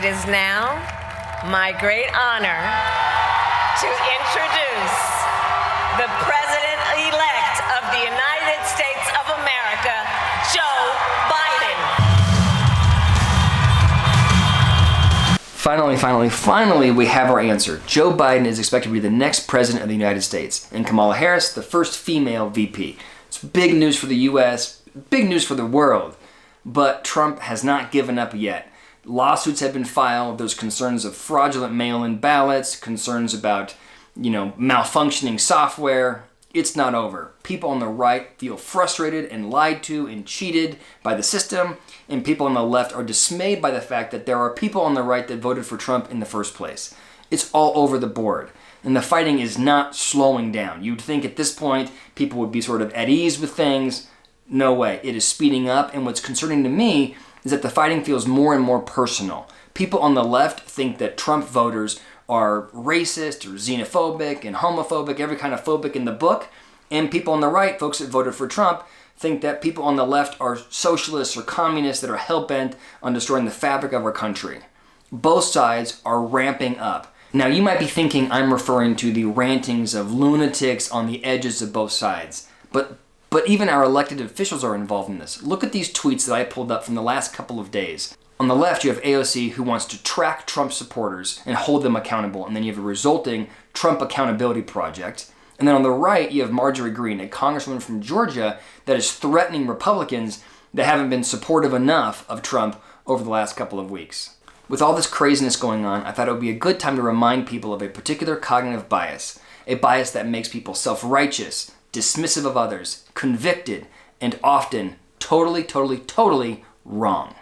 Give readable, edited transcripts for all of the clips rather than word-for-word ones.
is now my great honor to introduce the President-elect of the United States of America, Joe Biden. Finally, we have our answer. Joe Biden is expected to be the next president of the United States, and Kamala Harris, the first female VP. It's big news for the U.S., big news for the world, but Trump has not given up yet. Lawsuits have been filed. There's concerns of fraudulent mail-in ballots, concerns about, malfunctioning software. It's not over. People on the right feel frustrated and lied to and cheated by the system, and people on the left are dismayed by the fact that there are people on the right that voted for Trump in the first place. It's all over the board, and the fighting is not slowing down. You'd think at this point people would be sort of at ease with things. No way. It is speeding up, and what's concerning to me is that the fighting feels more and more personal. People on the left think that Trump voters are racist or xenophobic and homophobic, every kind of phobic in the book. And people on the right, folks that voted for Trump, think that people on the left are socialists or communists that are hell-bent on destroying the fabric of our country. Both sides are ramping up. Now, you might be thinking I'm referring to the rantings of lunatics on the edges of both sides. But even our elected officials are involved in this. Look at these tweets that I pulled up from the last couple of days. On the left, you have AOC, who wants to track Trump supporters and hold them accountable, and then you have a resulting Trump Accountability Project. And then on the right, you have Marjorie Greene, a congresswoman from Georgia that is threatening Republicans that haven't been supportive enough of Trump over the last couple of weeks. With all this craziness going on, I thought it would be a good time to remind people of a particular cognitive bias, a bias that makes people self-righteous, dismissive of others, convicted, and often totally wrong.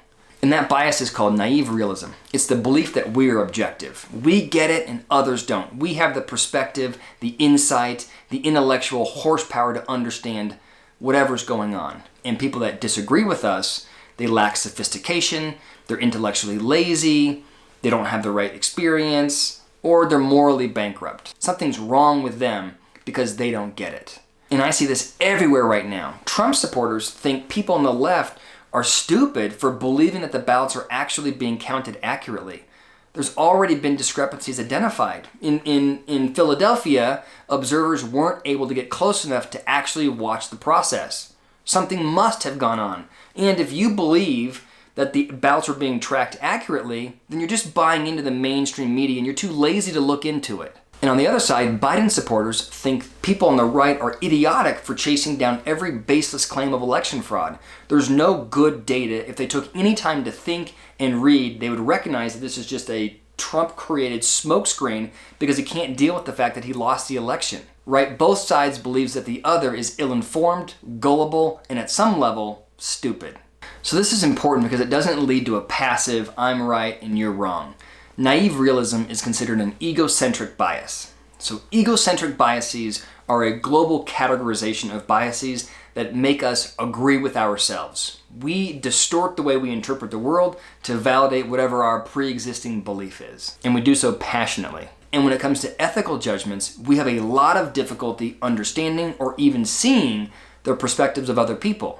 And that bias is called naïve realism. It's the belief that we're objective. We get it and others don't. We have the perspective, the insight, the intellectual horsepower to understand whatever's going on. And people that disagree with us, they lack sophistication, they're intellectually lazy, they don't have the right experience, or they're morally bankrupt. Something's wrong with them because they don't get it. And I see this everywhere right now. Trump supporters think people on the left are stupid for believing that the ballots are actually being counted accurately. There's already been discrepancies identified. In Philadelphia, observers weren't able to get close enough to actually watch the process. Something must have gone on. And if you believe that the ballots are being tracked accurately, then you're just buying into the mainstream media and you're too lazy to look into it. And on the other side, Biden supporters think people on the right are idiotic for chasing down every baseless claim of election fraud. There's no good data. If they took any time to think and read, they would recognize that this is just a Trump-created smokescreen because he can't deal with the fact that he lost the election. Right? Both sides believes that the other is ill-informed, gullible, and at some level, stupid. So this is important because it doesn't lead to a passive, I'm right and you're wrong. Naïve realism is considered an egocentric bias. So egocentric biases are a global categorization of biases that make us agree with ourselves. We distort the way we interpret the world to validate whatever our pre-existing belief is. And we do so passionately. And when it comes to ethical judgments, we have a lot of difficulty understanding or even seeing the perspectives of other people.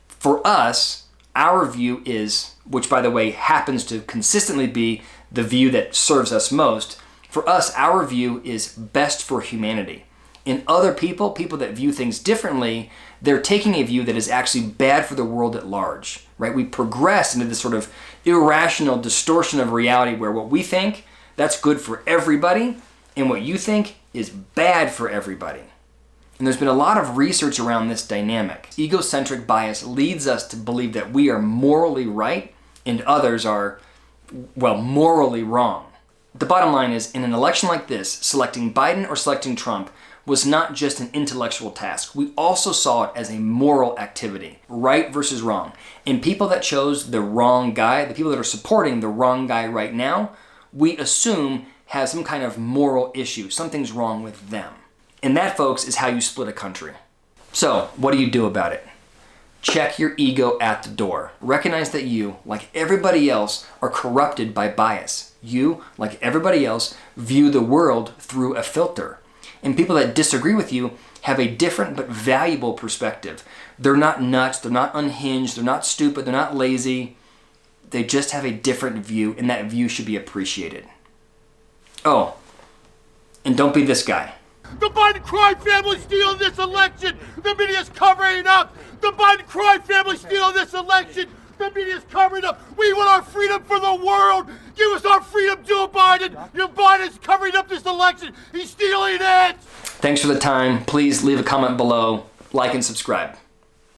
For us, our view is, which by the way happens to consistently be the view that serves us most, for us, our view is best for humanity. In other people that view things differently, they're taking a view that is actually bad for the world at large, right? We progress into this sort of irrational distortion of reality where what we think, that's good for everybody, and what you think is bad for everybody. And there's been a lot of research around this dynamic. Egocentric bias leads us to believe that we are morally right and others are, morally wrong. The bottom line is, in an election like this, selecting Biden or selecting Trump was not just an intellectual task. We also saw it as a moral activity, right versus wrong. And people that chose the wrong guy, the people that are supporting the wrong guy right now, we assume have some kind of moral issue. Something's wrong with them. And that, folks, is how you split a country. So, what do you do about it? Check your ego at the door. Recognize that you, like everybody else, are corrupted by bias. You, like everybody else, view the world through a filter. And people that disagree with you have a different but valuable perspective. They're not nuts, they're not unhinged, they're not stupid, they're not lazy. They just have a different view, and that view should be appreciated. Oh, and don't be this guy. The Biden crime family stealing this election. The media's covering it up. The Biden crime family stealing this election. The media's covering it up. We want our freedom for the world. Give us our freedom, Joe Biden. Joe Biden's covering up this election. He's stealing it. Thanks for the time. Please leave a comment below, like and subscribe.